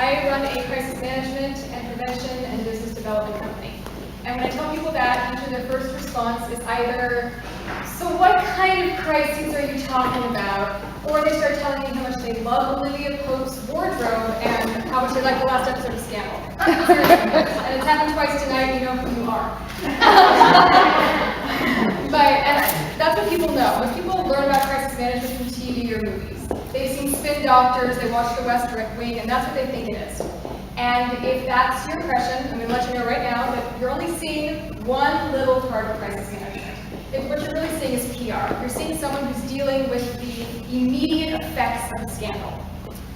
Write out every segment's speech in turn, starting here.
I run a crisis management and prevention and business development company. And when I tell people that, usually their first response is either, so what kind of crises are you talking about? Or they start telling me how much they love Olivia Pope's wardrobe and how much they like the last episode of Scandal. And it's happened twice tonight, you know who you are. And that's what people know. When people learn about crisis management from TV or movies, they've seen Spin Doctors, they watch The West Wing, and that's what they think it is. And if that's your impression, I'm going to let you know right now that you're only seeing one little part of crisis management. What you're really seeing is PR. You're seeing someone who's dealing with the immediate effects of the scandal.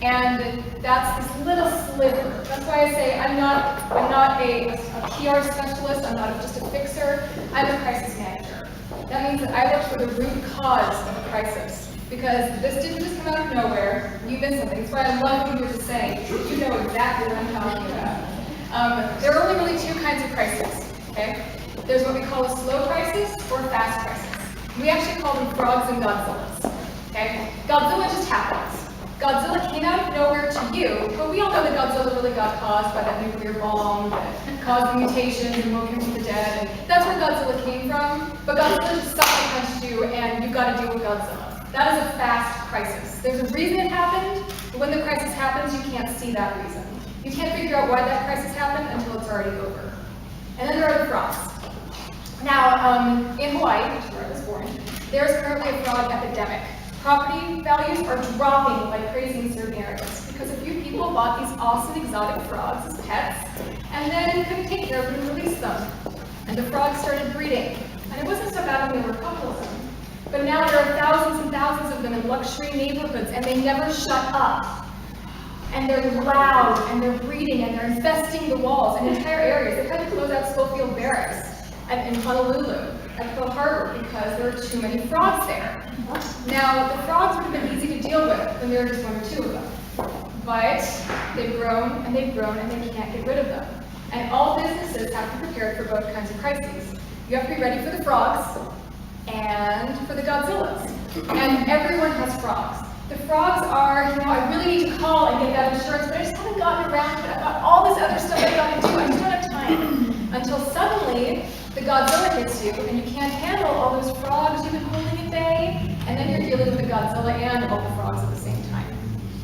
And that's this little sliver. That's why I say I'm not a PR specialist, I'm not just a fixer, I'm a crisis manager. That means that I look for the root cause of a crisis. Because this didn't just come out of nowhere, you missed something. That's why I love what you were just saying. You know exactly what I'm talking about. There are only really two kinds of crises, okay? There's what we call a slow crisis or a fast crisis. We actually call them frogs and Godzillas, okay? Godzilla just happens. Godzilla came out of nowhere to you, but we all know that Godzilla really got caused by that nuclear bomb that caused the mutations and woke him from the dead, and that's where Godzilla came from. But Godzilla just sucker punched you, and you've got to deal with Godzilla. That is a fast crisis. There's a reason it happened, but when the crisis happens, you can't see that reason. You can't figure out why that crisis happened until it's already over. And then there are the frogs. Now, in Hawaii, which is where I was born, there's currently a frog epidemic. Property values are dropping like crazy in certain areas because a few people bought these awesome exotic frogs as pets and then couldn't take care of them and release them. And the frogs started breeding. And it wasn't so bad when there were a couple of them. But now there are thousands and thousands of them in luxury neighborhoods, and they never shut up. And they're loud, and they're breeding, and they're infesting the walls and entire areas. They've had to close out Schofield Barracks in Honolulu at Pearl Harbor because there are too many frogs there. Now, the frogs would have been easy to deal with when there were just one or two of them. But they've grown, and they can't get rid of them. And all businesses have to be prepared for both kinds of crises. You have to be ready for the frogs, and for the Godzillas. And everyone has frogs. The frogs are, I really need to call and get that insurance, but I just haven't gotten around to it. I've got all this other stuff I've got to do. I just don't have time. Until suddenly, the Godzilla hits you, and you can't handle all those frogs you've been holding at bay, and then you're dealing with the Godzilla and all the frogs at the same time.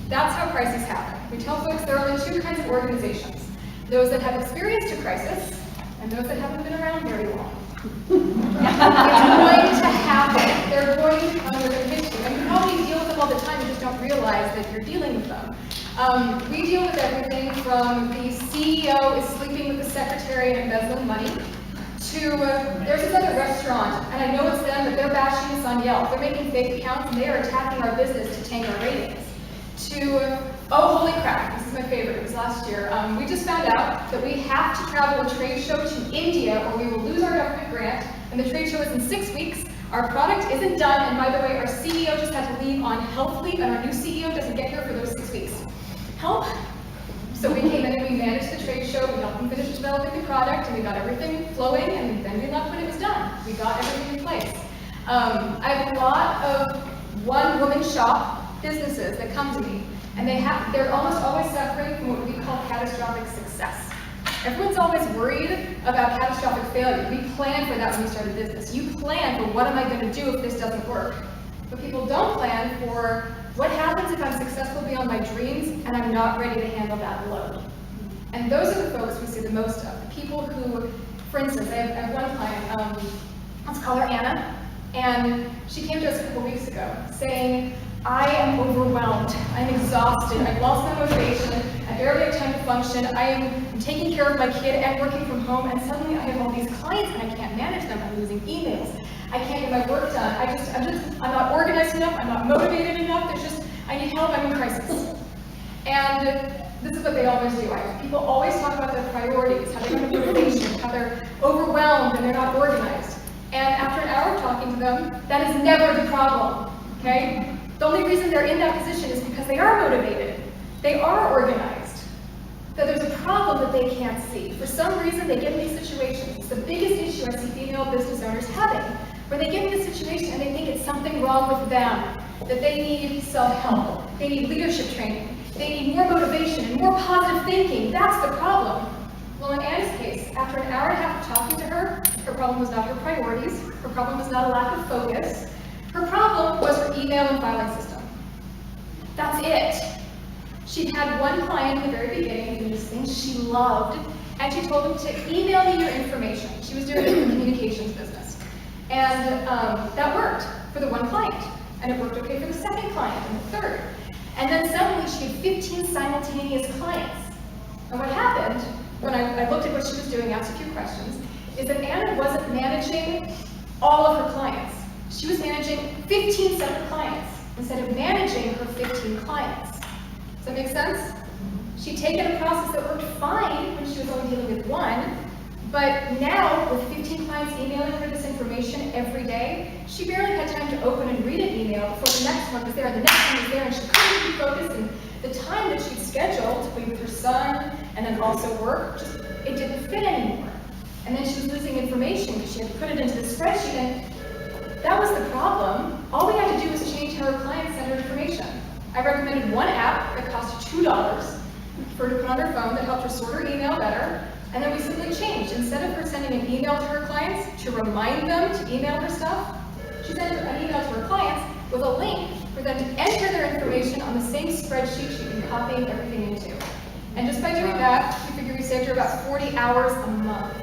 That's how crises happen. We tell folks there are only two kinds of organizations. Those that have experienced a crisis, and those that haven't been around very long. It's going to happen. They're going to come, they're going to hit you. And you probably deal with them all the time, you just don't realize that you're dealing with them. We deal with everything from the CEO is sleeping with the secretary and embezzling money, to there's this other restaurant, and I know it's them, but they're bashing us on Yelp. They're making fake accounts, and they are attacking our business to tank our ratings. To, oh holy crap, this is my favorite, it was last year. We just found out that we have to travel a trade show to India or we will lose our government grant, and the trade show is in 6 weeks. Our product isn't done, and by the way, our CEO just had to leave on health leave, and our new CEO doesn't get here for those 6 weeks. Help! So we came in and we managed the trade show, we helped them finish developing the product, and we got everything flowing, and then we left when it was done. We got everything in place. I have a lot of one-woman shop businesses that come to me, and they're almost always suffering from what we call catastrophic success. Everyone's always worried about catastrophic failure. We plan for that when we start a business. You plan for what am I going to do if this doesn't work. But people don't plan for what happens if I'm successful beyond my dreams and I'm not ready to handle that load. And those are the folks we see the most of. The people who, for instance, I have one client, let's call her Anna, and she came to us a couple weeks ago saying, I am overwhelmed, I'm exhausted, I've lost my motivation, I barely have time to function, I'm taking care of my kid and working from home, and suddenly I have all these clients and I can't manage them, I'm losing emails, I can't get my work done, I'm not organized enough, I'm not motivated enough, I need help, I'm in crisis. And this is what they always do. People always talk about their priorities, how they don't have motivation, how they're overwhelmed and they're not organized. And after an hour of talking to them, that is never the problem, okay? The only reason they're in that position is because they are motivated, they are organized, that there's a problem that they can't see. For some reason, they get in these situations. It's the biggest issue I see female business owners having, where they get in this situation and they think it's something wrong with them, that they need self-help, they need leadership training, they need more motivation and more positive thinking. That's the problem. Well, in Anna's case, after an hour and a half of talking to her, her problem was not her priorities, her problem was not a lack of focus, her problem was her email and filing system. That's it. She'd had one client in the very beginning doing these things she loved, and she told him to email me your information. She was doing it in the communications business. And that worked for the one client, and it worked okay for the second client and the third. And then suddenly she had 15 simultaneous clients. And what happened, when I looked at what she was doing, asked a few questions, is that Anna wasn't managing all of her clients. She was managing 15 separate clients instead of managing her 15 clients. Does that make sense? She'd taken a process that worked fine when she was only dealing with one, but now with 15 clients emailing her this information every day, she barely had time to open and read an email before the next one was there and the next one was there, and she couldn't be focused, and the time that she'd scheduled to be with her son and then also work, just it didn't fit anymore. And then she was losing information because she had to put it into the spreadsheet, and that was the problem. All we had to do was change how her clients sent her information. I recommended one app that cost $2 for her to put on her phone that helped her sort her email better, and then we simply changed. Instead of her sending an email to her clients to remind them to email her stuff, she sent an email to her clients with a link for them to enter their information on the same spreadsheet she'd been copying everything into. And just by doing that, we figured we saved her about 40 hours a month.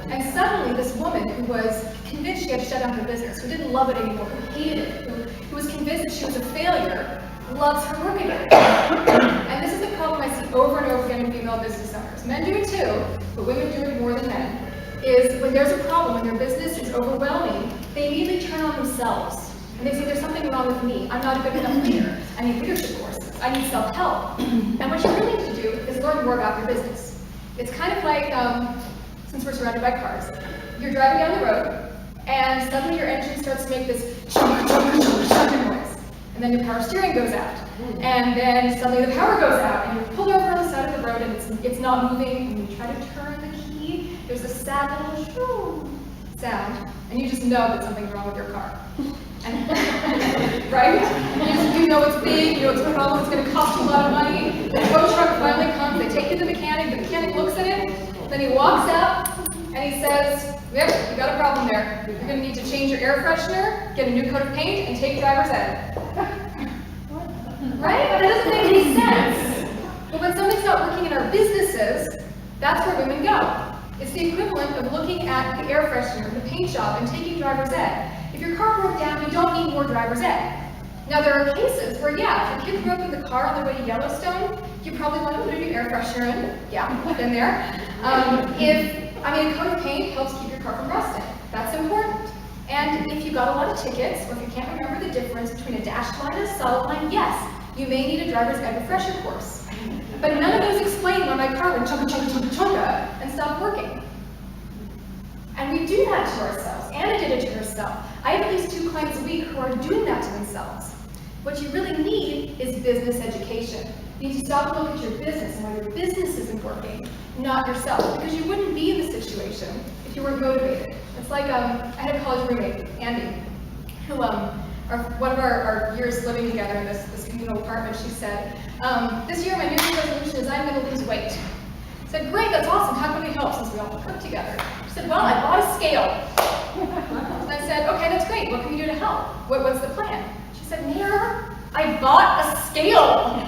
And suddenly this woman who was convinced she had to shut down her business, who didn't love it anymore, who hated it, who was convinced that she was a failure, loves her work again. And this is the problem I see over and over again in female business owners. Men do it too, but women do it more than men, is when there's a problem, when their business is overwhelming, they immediately turn on themselves. And they say, there's something wrong with me. I'm not a good enough leader. I need leadership courses. I need self-help. And what you really need to do is learn more about your business. It's kind of like, since we're surrounded by cars, you're driving down the road, and suddenly your engine starts to make this chunk noise. And then your power steering goes out. And then suddenly the power goes out, and you're pulled over on the side of the road, and it's not moving, and you try to turn the key, there's a sad little shoo sound, and you just know that something's wrong with your car. And, right? You know it's big, you know it's a problem, it's going to cost you a lot of money. The tow truck finally comes, they take it to the mechanic looks at it, then he walks out, and he says, yep, you got a problem there. You're going to need to change your air freshener, get a new coat of paint, and take driver's ed. Right? But it doesn't make any sense. But when something's not working in our businesses, that's where women go. It's the equivalent of looking at the air freshener, the paint job, and taking driver's ed. If your car broke down, you don't need more driver's ed. Now there are cases where, yeah, if your kid broke in the car on the way to Yellowstone, you probably want to put a new air freshener in. Yeah, I've been there. A coat of paint helps keep your car from rusting. That's important. And if you got a lot of tickets, or if you can't remember the difference between a dashed line and a solid line, yes, you may need a driver's ed refresher course. But none of those explain why my car went chunka chunka chunka chunka and stopped working. And we do that to ourselves. Anna did it to herself. I have at least 2 clients a week who are doing that to themselves. What you really need is business education. You need to stop and look at your business and why your business isn't working, not yourself, because you wouldn't be in the situation if you weren't motivated. It's like I had a college roommate, Andy, who one of our years living together in this communal apartment, she said, this year my New Year's resolution is I'm going to lose weight. I said, great, that's awesome. How can we help since we all cook together? She said, well, I bought a scale. And I said, okay, that's great. What can we do to help? What's the plan? She said, Mayor, I bought a scale.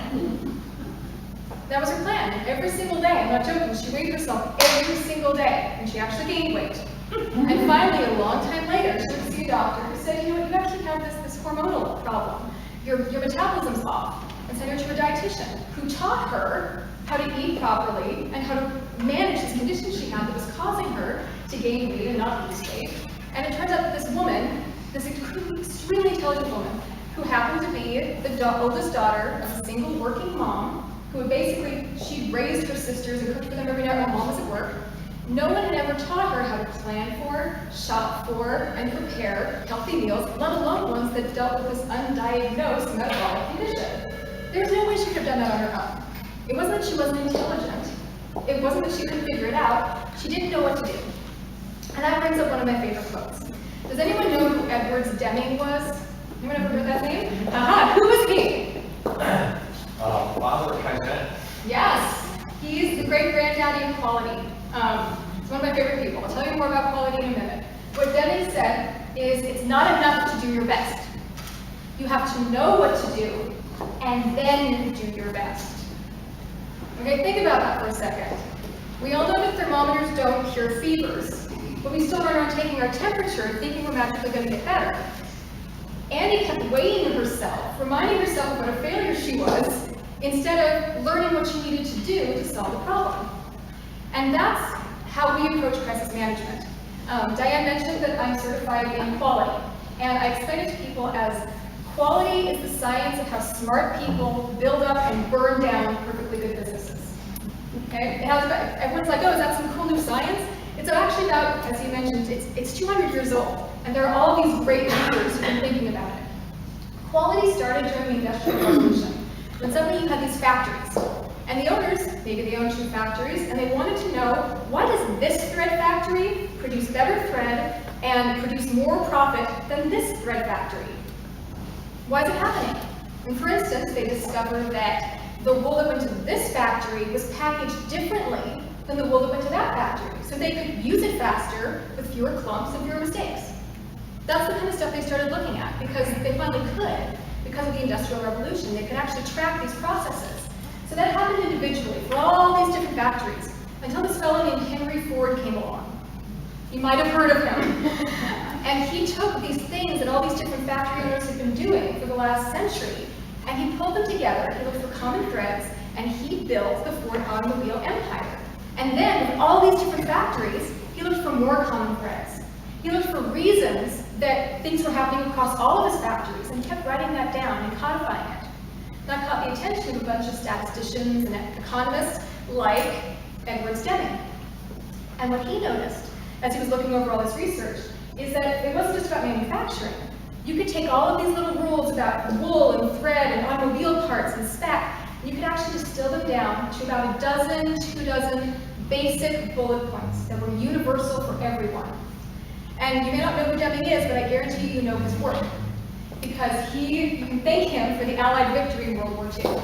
That was her plan. Every single day, I'm not joking, she weighed herself every single day, and she actually gained weight. And finally, a long time later, she went to see a doctor who said, you know what, you actually have this hormonal problem. Your metabolism's off. And sent her to a dietitian who taught her how to eat properly and how to manage this condition she had that was causing her to gain weight and not lose weight. And it turns out that this woman, this extremely intelligent woman, who happened to be the oldest daughter of a single working mom, who basically, she raised her sisters and cooked for them every night while mom was at work. No one had ever taught her how to plan for, shop for, and prepare healthy meals, let alone ones that dealt with this undiagnosed metabolic condition. There's no way she could have done that on her own. It wasn't that she wasn't intelligent. It wasn't that she couldn't figure it out. She didn't know what to do. And that brings up one of my favorite quotes. Does anyone know who Edwards Deming was? Anyone ever heard that name? Aha, who was he? Father of Kaizen. Yes. He great granddaddy of quality. It's one of my favorite people. I'll tell you more about quality in a minute. What Deming said is it's not enough to do your best. You have to know what to do, and then you do your best. Okay, think about that for a second. We all know that thermometers don't cure fevers, but we still run around taking our temperature thinking we're magically going to get better. Annie kept weighing herself, reminding herself of what a failure she was, instead of learning what she needed to do to solve the problem. And that's how we approach crisis management. Diane mentioned that I'm certified in quality, and I explain it to people as quality is the science of how smart people build up and burn down perfectly good businesses. Okay? Everyone's like, oh, is that some cool new science? It's actually about, as you mentioned, it's 200 years old, and there are all these great leaders who've been thinking about it. Quality started during the Industrial Revolution, when suddenly you had these factories, and the owners, maybe they own 2 factories, and they wanted to know, why does this thread factory produce better thread and produce more profit than this thread factory? Why is it happening? And for instance, they discovered that the wool that went to this factory was packaged differently than the wool that went to that factory, so they could use it faster with fewer clumps and fewer mistakes. That's the kind of stuff they started looking at, because they finally could, because of the Industrial Revolution. They could actually track these processes. So that happened individually for all these different factories, until this fellow named Henry Ford came along. You might have heard of him. And he took these things that all these different factory owners had been doing for the last century, and he pulled them together, he looked for common threads, and he built the Ford automobile empire. And then, with all these different factories, he looked for more common threads. He looked for reasons that things were happening across all of his factories, and kept writing that down and codifying it. That caught the attention of a bunch of statisticians and economists like Edwards Deming. And what he noticed, as he was looking over all this research, is that it wasn't just about manufacturing. You could take all of these little rules about wool and thread and automobile parts and spec, and you could actually distill them down to about 2 dozen basic bullet points that were universal for everyone. And you may not know who Deming is, but I guarantee you know his work. Because you can thank him for the Allied victory in World War II.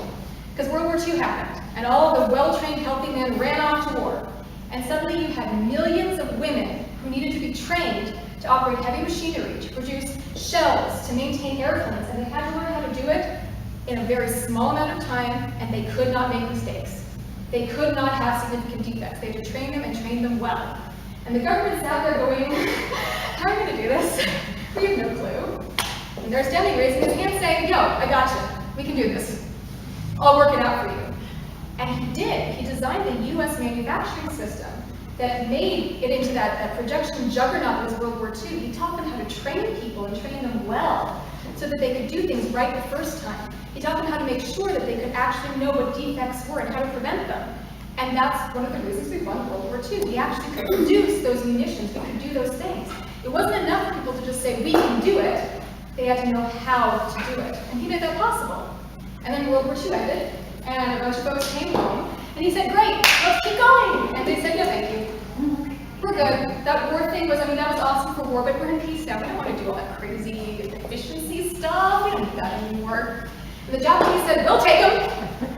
Because World War II happened, and all the well-trained, healthy men ran off to war. And suddenly you had millions of women who needed to be trained to operate heavy machinery, to produce shells, to maintain airplanes, and they had to learn how to do it in a very small amount of time, and they could not make mistakes. They could not have significant defects. They had to train them and train them well. And the government sat there going, how are we going to do this? We have no clue. And there's Deming raising his hand saying, yo, I got you. We can do this. I'll work it out for you. And he did. He designed the U.S. manufacturing system that made it into that production juggernaut that was World War II. He taught them how to train people and train them well so that they could do things right the first time. He taught them how to make sure that they could actually know what defects were and how to prevent them. And that's one of the reasons we won World War II. We actually could produce those munitions. We could do those things. It wasn't enough for people to just say, we can do it. They had to know how to do it. And he made that possible. And then World War II ended, and a bunch of folks came home, and he said, great, let's keep going. And they said, no, thank you. We're good. That war thing was, that was awesome for war, but we're in peace now. We don't want to do all that crazy efficiency stuff. We don't need that anymore. And the Japanese said, we'll take them.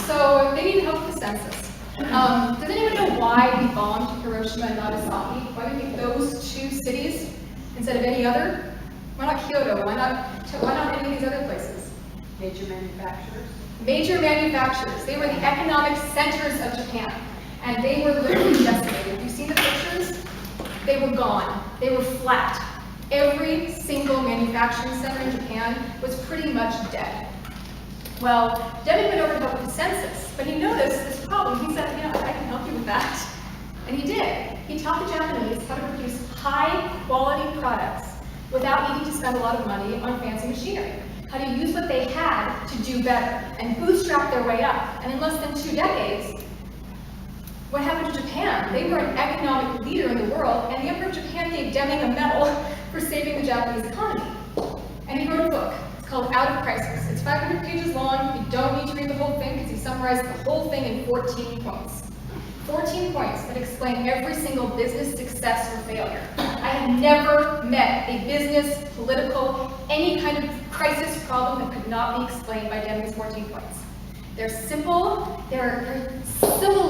So they needed help with the census. Does anyone know why we bombed Hiroshima and Nagasaki? Why we picked those 2 cities instead of any other? Why not Kyoto? Why not any of these other places? Major manufacturers. Major manufacturers. They were the economic centers of Japan, and they were literally decimated. You've seen the pictures? They were gone. They were flat. Every single manufacturing center in Japan was pretty much dead. Well, Deming went over to help with the census, but he noticed this problem. He said, I can help you with that. And he did. He taught the Japanese how to produce high-quality products without needing to spend a lot of money on fancy machinery. How to use what they had to do better and bootstrap their way up. And in less than 2 decades, what happened to Japan? They were an economic leader in the world, and the Emperor of Japan gave Deming a medal for saving the Japanese economy. And he wrote a book. It's called Out of Crisis. It's 500 pages long. You don't need to read the whole thing because he summarized the whole thing in 14 points. 14 points that explain every single business success or failure. I have never met a business, political, any kind of crisis problem that could not be explained by Deming's 14 points. They're simple, they're similar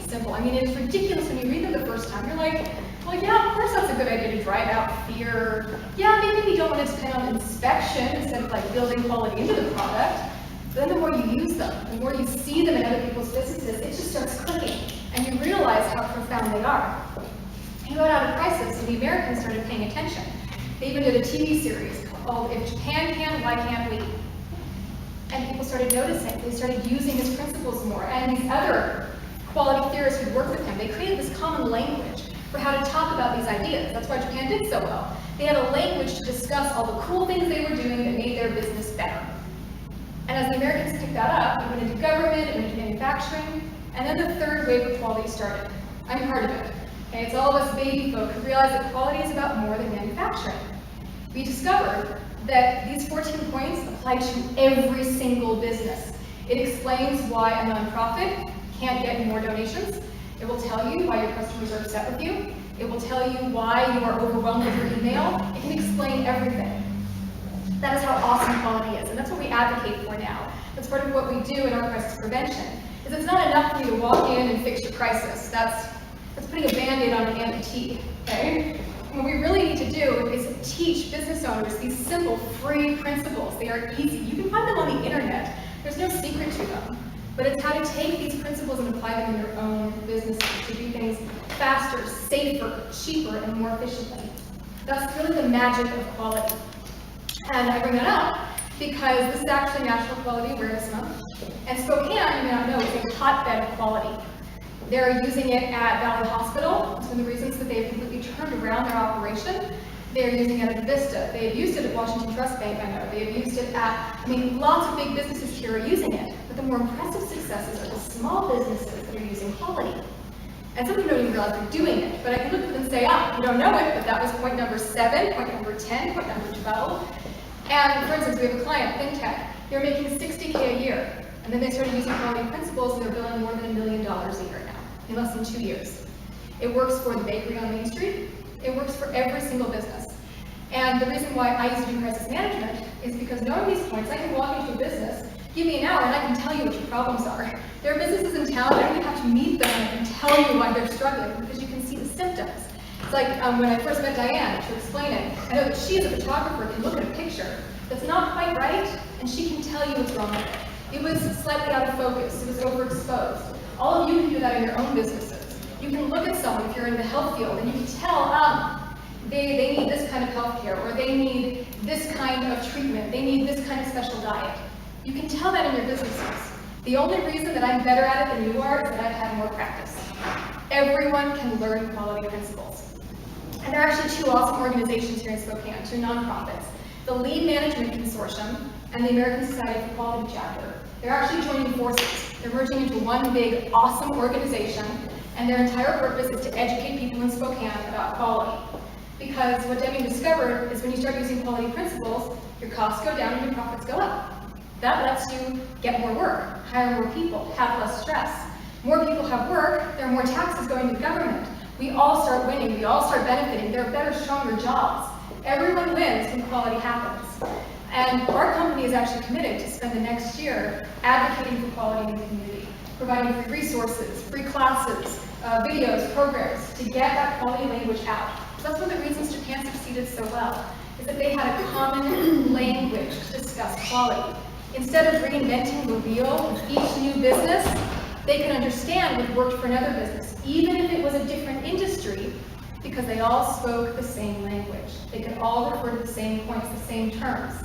simple. I mean, it's ridiculous when you read them the first time. You're like, well, yeah, of course that's a good idea to drive out fear. Yeah, maybe we don't want to depend on inspection instead of like building quality into the product. But then the more you use them, the more you see them in other people's businesses, it just starts clicking. And you realize how profound they are. And got out of crisis, and the Americans started paying attention. They even did a TV series called If Japan Can, Why Can't We? And people started noticing. They started using his principles more. And these other quality theorists who'd worked with him, they created this common language for how to talk about these ideas. That's why Japan did so well. They had a language to discuss all the cool things they were doing that made their business better. And as the Americans picked that up, it went into government, it went into manufacturing, and then the third wave of quality started. I'm part of it. Okay, it's all of us baby folk who realize that quality is about more than manufacturing. We discovered that these 14 points apply to every single business. It explains why a nonprofit can't get more donations. It will tell you why your customers are upset with you. It will tell you why you are overwhelmed with your email. It can explain everything. That is how awesome quality is, and that's what we advocate for now. That's part of what we do in our crisis prevention. Is it's not enough for you to walk in and fix your crisis. That's putting a Band-Aid on an amputee, okay? What we really need to do is teach business owners these simple, free principles. They are easy. You can find them on the internet. There's no secret to them. But it's how to take these principles and apply them in your own businesses to do things faster, safer, cheaper, and more efficiently. That's really the magic of quality. And I bring that up because this is actually National Quality Awareness Month. And Spokane, you may not know, is a hotbed of quality. They're using it at Valley Hospital. It's one of the reasons that they've completely turned around their operation. They're using it at Vista. They've used it at Washington Trust Bank, I know. They've used it at, lots of big businesses here are using it. But the more impressive successes are the small businesses that are using quality. And some of you don't even realize they're doing it. But I can look at them and say, you don't know it, but that was point number 7, point number 10, point number 12. And for instance, we have a client, FinTech. They're making $60K a year. And then they started using quality principles, and they're billing more than $1 million a year now, in less than 2 years. It works for the bakery on Main Street. It works for every single business. And the reason why I used to do crisis management is because knowing these points, I can walk into a business, give me an hour, and I can tell you what your problems are. There are businesses in town, I don't even have to meet them, and I can tell you why they're struggling, because you can see the symptoms. It's like when I first met Diane to explain it, I know that she as a photographer can look at a picture that's not quite right, and she can tell you what's wrong with it. It was slightly out of focus, it was overexposed. All of you can do that in your own businesses. You can look at someone if you're in the health field, and you can tell, they need this kind of health care, or they need this kind of treatment, they need this kind of special diet. You can tell that in your businesses. The only reason that I'm better at it than you are is that I've had more practice. Everyone can learn quality principles. And there are actually 2 awesome organizations here in Spokane, 2 nonprofits. The Lean Management Consortium and the American Society for Quality Chapter. They're actually joining forces. They're merging into one big, awesome organization, and their entire purpose is to educate people in Spokane about quality. Because what Deming discovered is when you start using quality principles, your costs go down and your profits go up. That lets you get more work, hire more people, have less stress. More people have work, there are more taxes going to government. We all start winning, we all start benefiting, there are better, stronger jobs. Everyone wins when quality happens. And our company is actually committed to spend the next year advocating for quality in the community, providing free resources, free classes, videos, programs to get that quality language out. So that's one of the reasons Japan succeeded so well, is that they had a common language to discuss quality. Instead of reinventing the wheel with each new business, they could understand what worked for another business, even if it was a different industry, because they all spoke the same language. They could all refer to the same points, the same terms.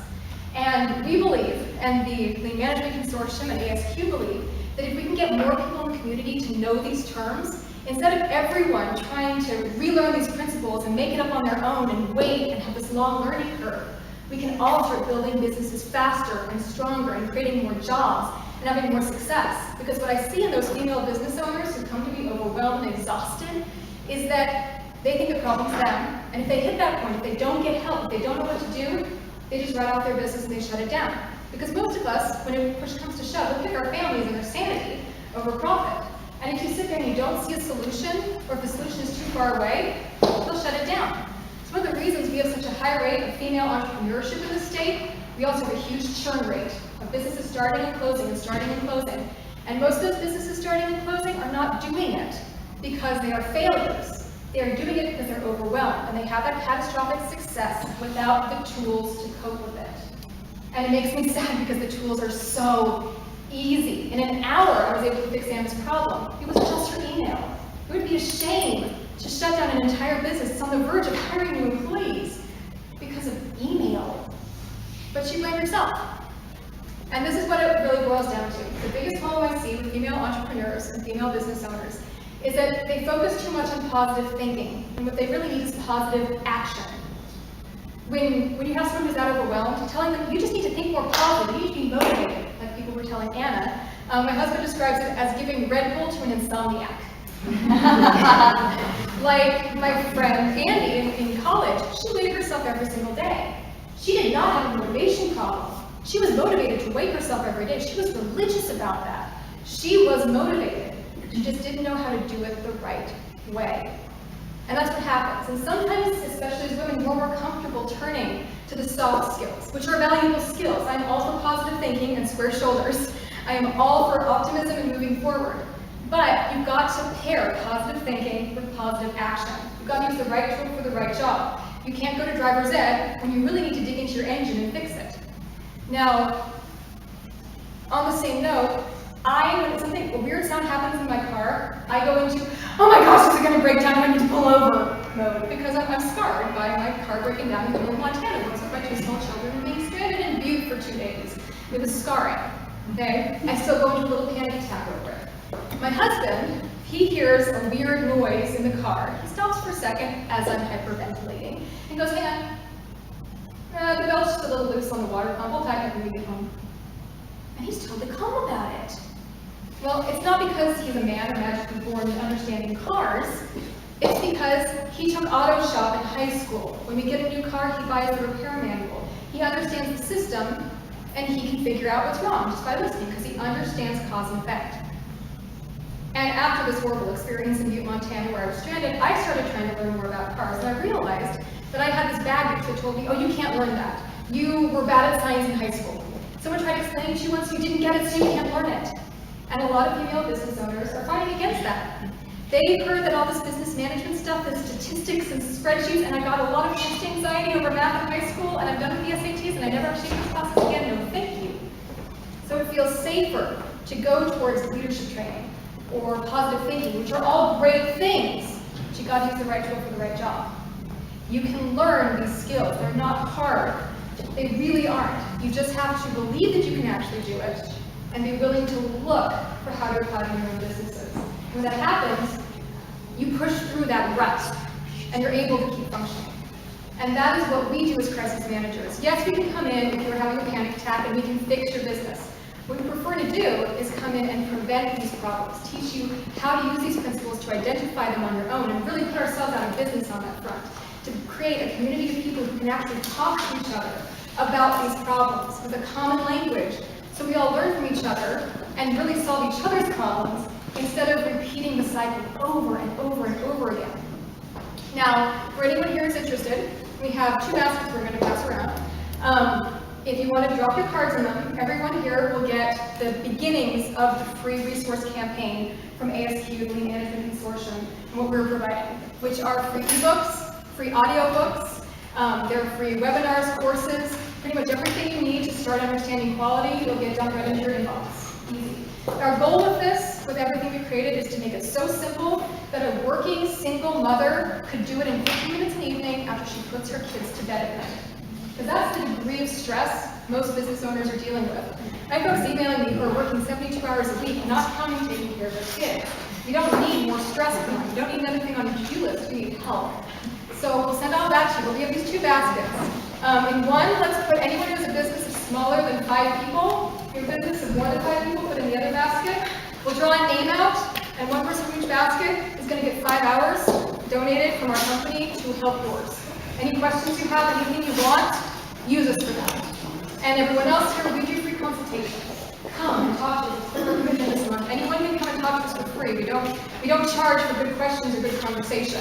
And we believe, and the Lean Management Consortium and ASQ believe, that if we can get more people in the community to know these terms, instead of everyone trying to relearn these principles and make it up on their own and wait and have this long learning curve, we can all start building businesses faster and stronger and creating more jobs and having more success. Because what I see in those female business owners who come to be overwhelmed and exhausted is that they think the problem's them, and if they hit that point, if they don't get help, if they don't know what to do, they just write off their business and they shut it down. Because most of us, when push comes to shove, we'll pick our families and their sanity over profit. And if you sit there and you don't see a solution, or if the solution is too far away, they'll shut it down. It's one of the reasons we have such a high rate of female entrepreneurship in the state. We also have a huge churn rate of businesses starting and closing and starting and closing. And most of those businesses starting and closing are not not doing it because they are failures. They are doing it because they're overwhelmed, and they have that catastrophic success without the tools to cope with it. And it makes me sad because the tools are so easy. In an hour, I was able to fix Anna's problem. It was just her email. It would be a shame to shut down an entire business that's on the verge of hiring new employees because of email. But she blamed herself. And this is what it really boils down to. The biggest problem I see with female entrepreneurs and female business owners is that they focus too much on positive thinking, and what they really need is positive action. When you have someone who's that overwhelmed, telling them, you just need to think more positive, you need to be motivated, like people were telling Anna. My husband describes it as giving Red Bull to an insomniac. Like my friend Andy in college, she weighed herself every single day. She did not have a motivation problem. She was motivated to weigh herself every day. She was religious about that. She was motivated. She just didn't know how to do it the right way. And that's what happens. And sometimes, especially as women, we're more comfortable turning to the soft skills, which are valuable skills. I'm all for positive thinking and square shoulders. I am all for optimism and moving forward. But you've got to pair positive thinking with positive action. You've got to use the right tool for the right job. You can't go to driver's ed when you really need to dig into your engine and fix it. Now, on the same note, when a weird sound happens in my car, I go into, oh my gosh, is it going to break down? I need to pull over mode, because I'm scarred by my car breaking down in the middle of Montana once with my 2 small children and being stranded in Butte for 2 days. It was scarring, okay? I still go into a little panic attack over it. My husband, he hears a weird noise in the car. He stops for a second as I'm hyperventilating and goes, hang on, the belt's just a little loose on the water pump. We'll pack it when we get home. And he's totally calm about it. Well, it's not because he's a man or magically born to understanding cars. It's because he took auto shop in high school. When we get a new car, he buys the repair manual. He understands the system, and he can figure out what's wrong just by listening, because he understands cause and effect. And after this horrible experience in Butte, Montana, where I was stranded, I started trying to learn more about cars, and I realized that I had this baggage that told me, oh, you can't learn that. You were bad at science in high school. Someone tried to explain it to you once, you didn't get it, so you can't learn it. And a lot of female business owners are fighting against that. They've heard that all this business management stuff is statistics and spreadsheets, and I got a lot of test anxiety over math in high school, and I'm done with the SATs, and I never actually take these classes again, no thank you. So it feels safer to go towards leadership training or positive thinking, which are all great things, but you gotta use the right tool for the right job. You can learn these skills, they're not hard. They really aren't. You just have to believe that you can actually do it, and be willing to look for how to apply in your own businesses. When that happens, you push through that rut, and you're able to keep functioning. And that is what we do as crisis managers. Yes, we can come in if you're having a panic attack, and we can fix your business. What we prefer to do is come in and prevent these problems, teach you how to use these principles to identify them on your own, and really put ourselves out of business on that front, to create a community of people who can actually talk to each other about these problems with a common language, so we all learn from each other and really solve each other's problems instead of repeating the cycle over and over and over again. Now, for anyone here who's interested, we have 2 baskets we're going to pass around. If you want to drop your cards in them, everyone here will get the beginnings of the free resource campaign from ASQ, the Lean Management Consortium, and what we're providing, which are free ebooks, free audiobooks, there are free webinars, courses, pretty much everything you need to start understanding quality, you'll get dumped right into your inbox. Easy. Our goal with this, with everything we created, is to make it so simple that a working single mother could do it in 15 minutes an evening after she puts her kids to bed at night. Because that's the degree of stress most business owners are dealing with. I have folks emailing me who are working 72 hours a week, not counting taking care of their kids. You don't need more stress for them. You don't need another thing on your to-do list. You need help. So we'll send all that to you. We have these 2 baskets. In one, let's put anyone who has a business of smaller than 5 people. Your business of 1 to 5 people, put in the other basket. We'll draw a name out, and 1 person from each basket is going to get 5 hours donated from our company to help yours. Any questions you have, anything you want, use us for that. And everyone else here, we do free consultation. Come and talk to us. We're committed this month. Anyone can come and talk to us for free. We don't charge for good questions or good conversation.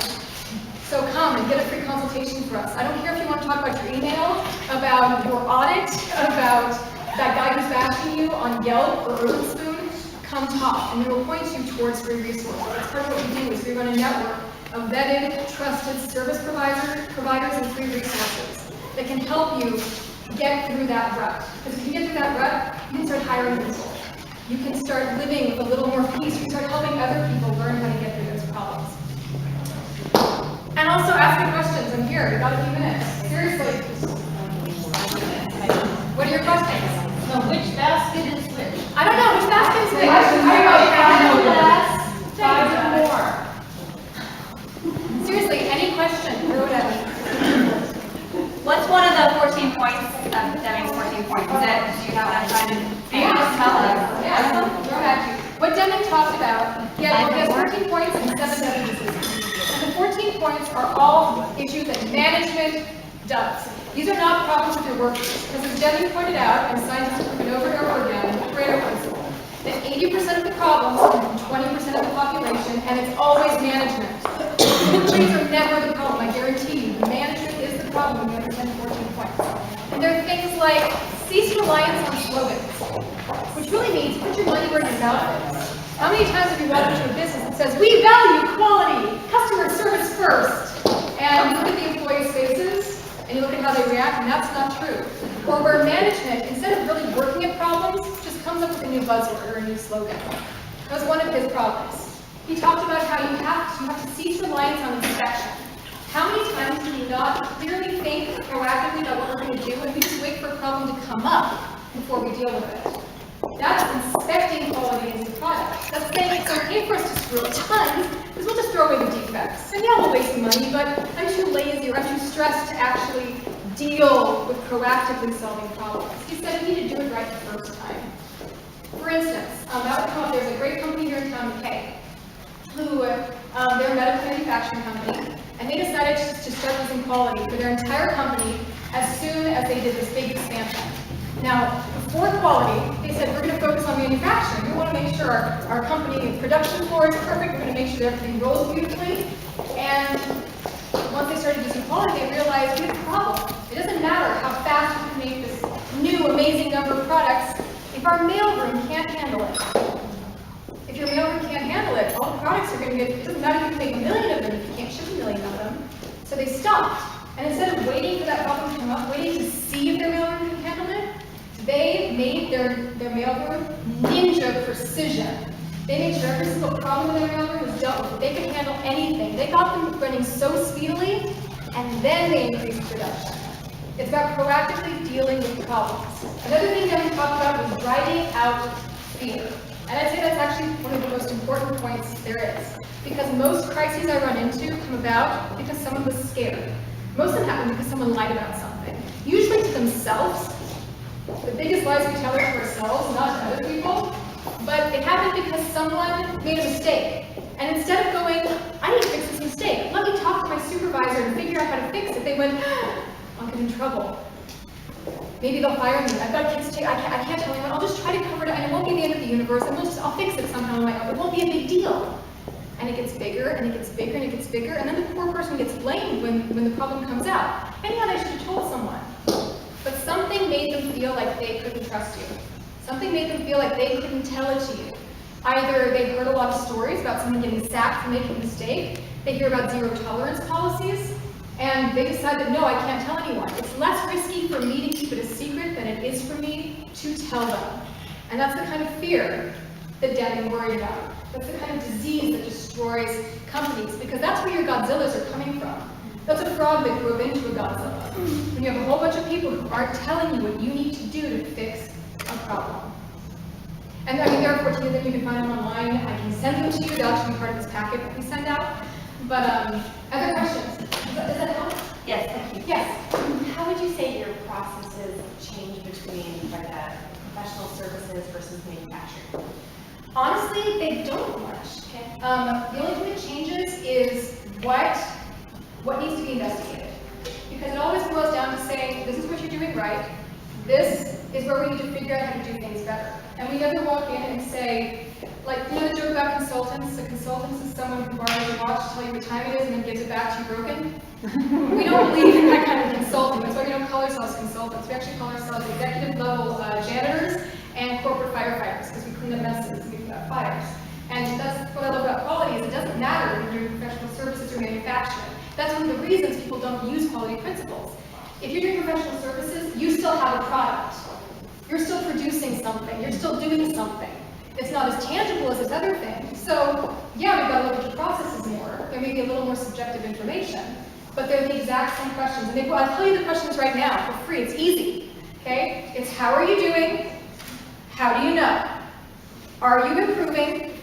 So come and get a free consultation for us. I don't care if you want to talk about your email, about your audit, about that guy who's bashing you on Yelp or Urban Spoon. come talk, and we will point you towards free resources. That's part of what we do, is we run a network of vetted, trusted service providers and free resources that can help you get through that rut. Because if you get through that rut, you can start hiring people. You can start living with a little more peace. You can start helping other people learn how to get through those problems. And also asking questions. I'm here. We've got a few minutes. Seriously. What are your questions? So which basket is which? I don't know. Which basket is which? Five or more. Seriously, any question? Throw it at me. What's one of the 14 points of Deming's 14 points? Is it, do you have enough time to tell us? Yeah, throw it at you. What Deming talked about, he has 14 points and 7 evidences. And the 14 points are all issues that management does. These are not problems with your workers. Because as Deming pointed out, and scientists have proven over and over again, the Pareto principle, that 80% of the problems come from 20% of the population, and it's always management. Employees are never the problem, I guarantee you. The management is the problem when you understand 14 points. And there are things like cease reliance on slogans, which really means put your money where your mouth is. How many times have you walked into a business that says, we value quality, customer service first, and you look at the employees' faces, and you look at how they react, and that's not true. Or where management, instead of really working at problems, just comes up with a new buzzword or a new slogan. That was one of his problems. He talked about how you have to cease reliance on inspection. How many times do we not clearly think proactively about what we're going to do, and we just wait for a problem to come up before we deal with it? That's inspecting quality into the product. That's saying it's okay for us to screw up tons, because we'll just throw away the defects. And yeah, we'll waste some money, but I'm too lazy or I'm too stressed to actually deal with proactively solving problems. He said we need to do it right the first time. For instance, that would come up, there's a great company here in town, McKay, who, they're a medical manufacturing company, and they decided to start using quality for their entire company as soon as they did this big expansion. Now, before quality, they said, we're going to focus on manufacturing. We want to make sure our company production floor is perfect. We're going to make sure that everything rolls beautifully. And once they started using quality, they realized we have a problem. It doesn't matter how fast we can make this new, amazing number of products if our mailroom can't handle it. If your mailroom can't handle it, all the products are going to get, it doesn't matter if you can make 1 million of them if you can't ship 1 million of them. So they stopped. And instead of waiting for that problem to come up, waiting to see if their mailroom can handle it, they made their mailroom ninja precision. They made sure every single problem in their mailroom was dealt with. They could handle anything. They got them running so speedily, and then they increased production. It's about proactively dealing with problems. Another thing that we talked about was driving out fear. And I'd say that's actually one of the most important points there is. Because most crises I run into come about because someone was scared. Most of them happen because someone lied about something. Usually to themselves. The biggest lies we tell are to ourselves, not to other people. But it happened because someone made a mistake. And instead of going, I need to fix this mistake, let me talk to my supervisor and figure out how to fix it, they went, I'll get in trouble. Maybe they'll fire me. I've got kids to take, I can't tell anyone, I'll just try to cover it, and it won't be the end of the universe, and I'll fix it somehow on my own. It won't be a big deal. And it gets bigger, and it gets bigger, and it gets bigger, and then the poor person gets blamed when the problem comes out. Anyhow, they should have told someone. But something made them feel like they couldn't trust you. Something made them feel like they couldn't tell it to you. Either they heard a lot of stories about someone getting sacked for making a mistake, they hear about zero tolerance policies, and they decide that no, I can't tell anyone. It's less risky for me to keep it a secret than it is for me to tell them. And that's the kind of fear that Deming worried about. That's the kind of disease that destroys companies, because that's where your Godzillas are coming from. That's a frog that grew up into a Godzilla. When you have a whole bunch of people who aren't telling you what you need to do to fix a problem. And I mean, there are 14 of them, you can find them online. I can send them to you. They'll actually be part of this packet that we send out. But other questions? Does that help? Yes, thank you. Yes. How would you say your processes change between professional services versus manufacturing? Honestly, they don't much. Okay. The only thing that changes is what needs to be investigated. Because it always boils down to saying, this is what you're doing right. This is where we need to figure out how to do things better. And we never walk in and say, like, you know the joke about consultants? A consultant is someone who borrows your watch to tell you what time it is and then gives it back to you broken. We don't believe in that kind of consulting. That's why we don't call ourselves consultants. We actually call ourselves executive level janitors and corporate firefighters, because we clean up messes. We've fires. And that's what I love about quality is it doesn't matter when you're doing professional services or manufacturing. That's one of the reasons people don't use quality principles. If you're doing professional services, you still have a product. You're still producing something. You're still doing something. It's not as tangible as this other thing. So, yeah, we've got to look at your processes more. There may be a little more subjective information, but they're the exact same questions. And I'll tell you the questions right now for free. It's easy, okay? It's how are you doing? How do you know? Are you improving?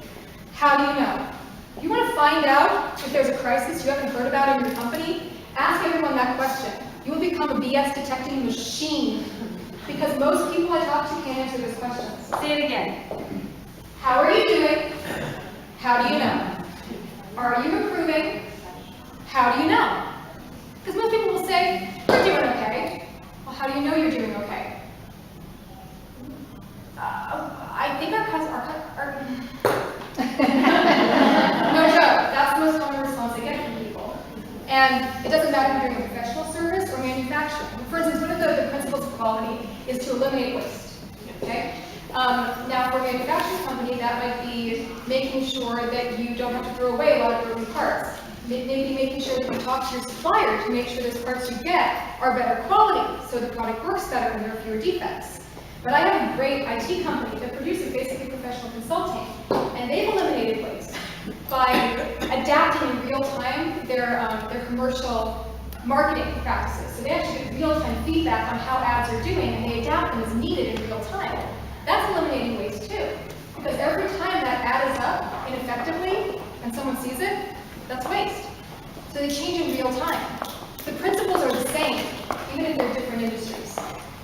How do you know? If you want to find out if there's a crisis you haven't heard about in your company, ask everyone that question. You will become a BS detecting machine because most people I talk to can't answer those questions. Say it again. How are you doing? How do you know? Are you improving? How do you know? Because most people will say, we're doing okay. Well, how do you know you're doing okay? I think our no joke, that's the most common response I get from people. And it doesn't matter if you're doing a professional service or manufacturing. For instance, one of the principles of quality is to eliminate waste, okay? Now, for a manufacturing company, that might be making sure that you don't have to throw away a lot of broken parts. Maybe making sure that you talk to your supplier to make sure those parts you get are better quality, so the product works better and there are fewer defects. But I have a great IT company that produces basically professional consulting, and they've eliminated waste by adapting in real time their commercial marketing practices. So they actually get real-time feedback on how ads are doing, and they adapt them as needed in real time. That's eliminating waste too, because every time that ad is up ineffectively and someone sees it, that's waste. So they change in real time. The principles are the same, even if they're different industries.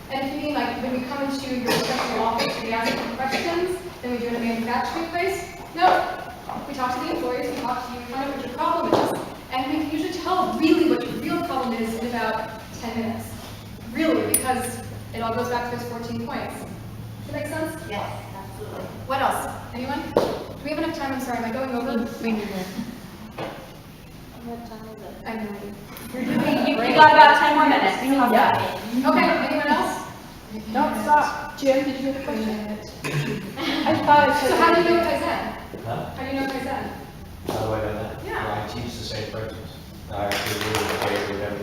And if you mean like when we come into your professional office, we ask them questions, then we do in a manufacturing place, no. We talk to the employees, we talk to you, we find out what your problem is, and we can usually tell really what your real problem is in about 10 minutes. Really, because it all goes back to those 14 points. Does that make sense? Yes, absolutely. What else? Anyone? Do we have enough time? I'm sorry, am I going over? We need it. I have no idea. You got about 10 more minutes. How's that? Okay, anyone else? Don't stop. Jim, did you have a question? I thought it said. So how do you know Kaizen? Huh? How do you know Kaizen? How do I know that? Yeah. Well, I teach the same principles. I actually really engage with him,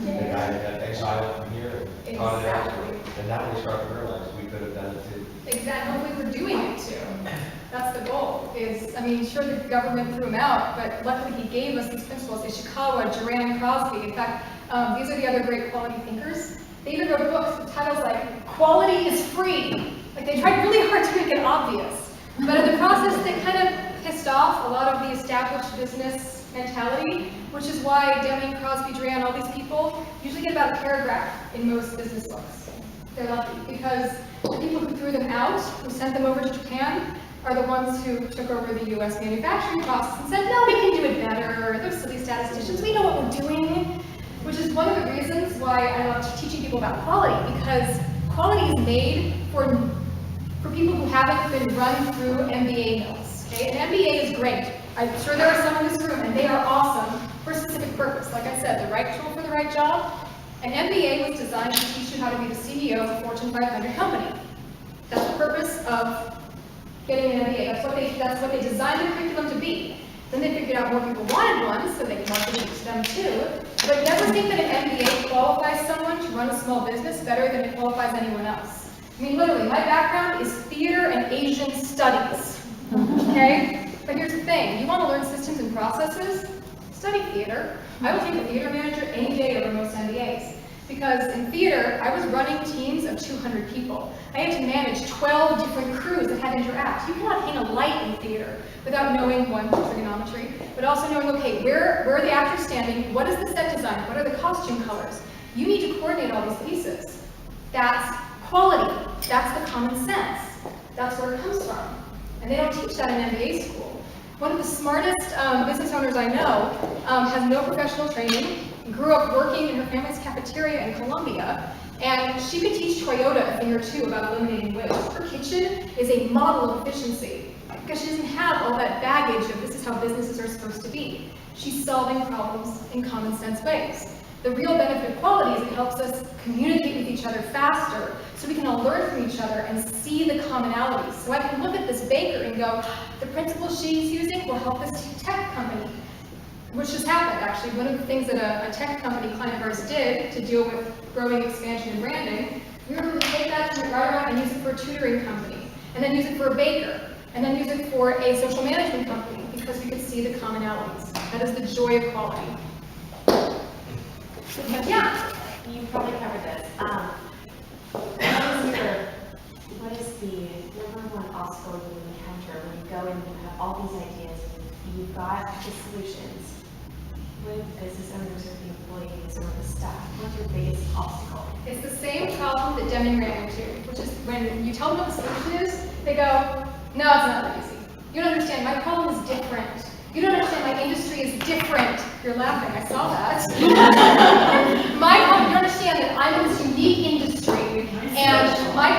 the guy that got exiled from here and taught it out. Exactly. And now we start to realize we could have done it too. Exactly, hopefully we're doing it too. That's the goal, is, I mean, sure, the government threw him out, but luckily he gave us these principles, Ishikawa, Duran, Crosby. In fact, these are the other great quality thinkers. They even wrote books with titles like, Quality is Free. Like, they tried really hard to make it obvious. But in the process, they kind of pissed off a lot of the established business mentality, which is why Deming, Crosby, Duran, all these people usually get about a paragraph in most business books. They're lucky, because the people who threw them out, who sent them over to Japan, are the ones who took over the US manufacturing process and said, no, we can do it better. Those silly statisticians, we know what we're doing. Which is one of the reasons why I love teaching people about quality, because quality is made for people who haven't been run through MBA mills. Okay? An MBA is great. I'm sure there are some in this room, and they are awesome for a specific purpose. Like I said, the right tool for the right job. An MBA was designed to teach you how to be the CEO of a Fortune 500 company. That's the purpose of getting an MBA. That's what they designed the curriculum to be. Then they figured out more people wanted one, so they can market it to them too. But never think that an MBA qualifies someone to run a small business better than it qualifies anyone else. I mean, literally, my background is theater and Asian studies. Okay? But here's the thing, you want to learn systems and processes? Study theater. I will take a theater manager any day over most MBAs. Because in theater, I was running teams of 200 people. I had to manage 12 different crews that had to interact. You cannot hang a light in theater without knowing, one, trigonometry, but also knowing, okay, where are the actors standing? What is the set design? What are the costume colors? You need to coordinate all these pieces. That's quality. That's the common sense. That's where it comes from. And they don't teach that in MBA school. One of the smartest business owners I know has no professional training, grew up working in her family's cafeteria in Colombia, and she could teach Toyota a thing or two about eliminating waste. Her kitchen is a model of efficiency because she doesn't have all that baggage of this is how businesses are supposed to be. She's solving problems in common sense ways. The real benefit of quality is it helps us communicate with each other faster, so we can all learn from each other and see the commonalities. So I can look at this baker and go, the principle she's using will help this tech company, which just happened, actually. One of the things that a tech company client of ours did to deal with growing expansion and branding, we were able to take that, turn it right around, and use it for a tutoring company, and then use it for a baker, and then use it for a social management company, because we could see the commonalities. That is the joy of quality. Yeah. You probably covered this. What is the number one obstacle you encounter when you go and you have all these ideas and you've got the solutions with business owners or the employees or the staff? What's your biggest obstacle? It's the same problem that Deming ran into, which is when you tell them what the solution is, they go, no, it's not that easy. You don't understand, my problem is different. You don't understand, my industry is different. You're laughing, I saw that. You don't understand that I'm in this unique industry, and my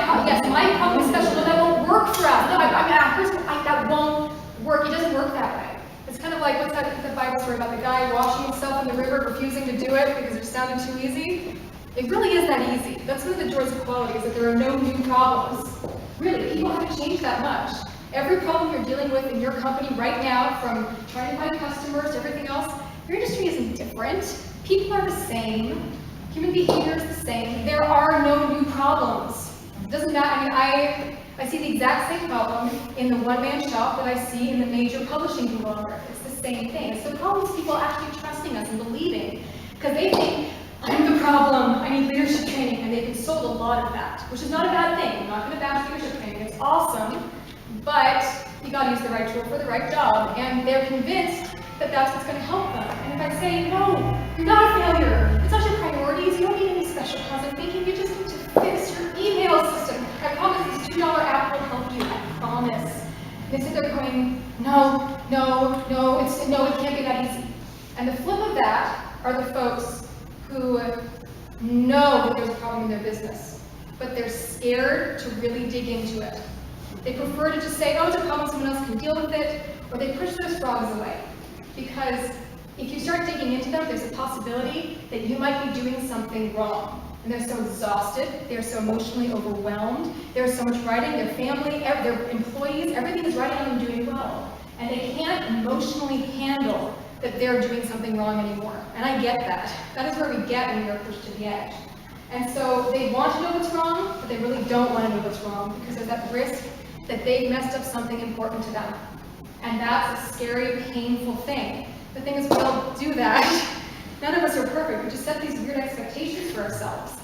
problem is special, but that won't work for us. No, that won't work. It doesn't work that way. It's kind of like, what's that the Bible story about the guy washing himself in the river, refusing to do it because it sounded too easy? It really is that easy. That's one of the joys of quality, is that there are no new problems. Really, people haven't changed that much. Every problem you're dealing with in your company right now, from trying to find customers to everything else, your industry isn't different. People are the same. Human behavior is the same. There are no new problems. It doesn't matter. I mean, I see the exact same problem in the one-man shop that I see in the major publishing conglomerate. It's the same thing. It's the problems people actually trusting us and believing, because they think, I'm the problem, I need leadership training, and they've been sold a lot of that, which is not a bad thing. I'm not going to bash leadership training. It's awesome, but you got to use the right tool for the right job, and they're convinced that that's what's going to help them. And if I say, no, you're not a failure, it's not your priorities, you don't need any special positive thinking, you just need to fix your email system. I promise this $2 app will help you, I promise. And they sit there going, no, it can't be that easy. And the flip of that are the folks who know that there's a problem in their business, but they're scared to really dig into it. They prefer to just say, oh, it's a problem, someone else can deal with it, or they push those frogs away. Because if you start digging into them, there's a possibility that you might be doing something wrong. And they're so exhausted, they're so emotionally overwhelmed, there's so much writing, their family, their employees, everything is writing on them doing well. And they can't emotionally handle that they're doing something wrong anymore. And I get that. That is where we get when we are pushed to the edge. And so they want to know what's wrong, but they really don't want to know what's wrong, because there's that risk that they've messed up something important to them. And that's a scary, painful thing. The thing is, we all do that. None of us are perfect. We just set these weird expectations for ourselves.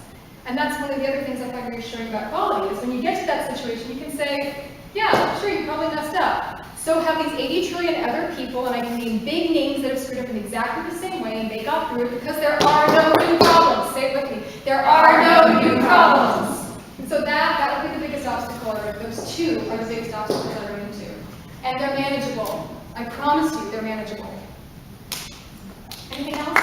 And that's one of the other things I find reassuring about quality, is when you get to that situation, you can say, yeah, sure, you probably messed up. So have these 80 trillion other people, and I can name big names that have screwed up in exactly the same way, and they got through it because there are no new problems. Say it with me. There are no new problems. And so that would be the biggest obstacle I run. Those two are the biggest obstacles I run into. And they're manageable. I promise you, they're manageable. Anything else?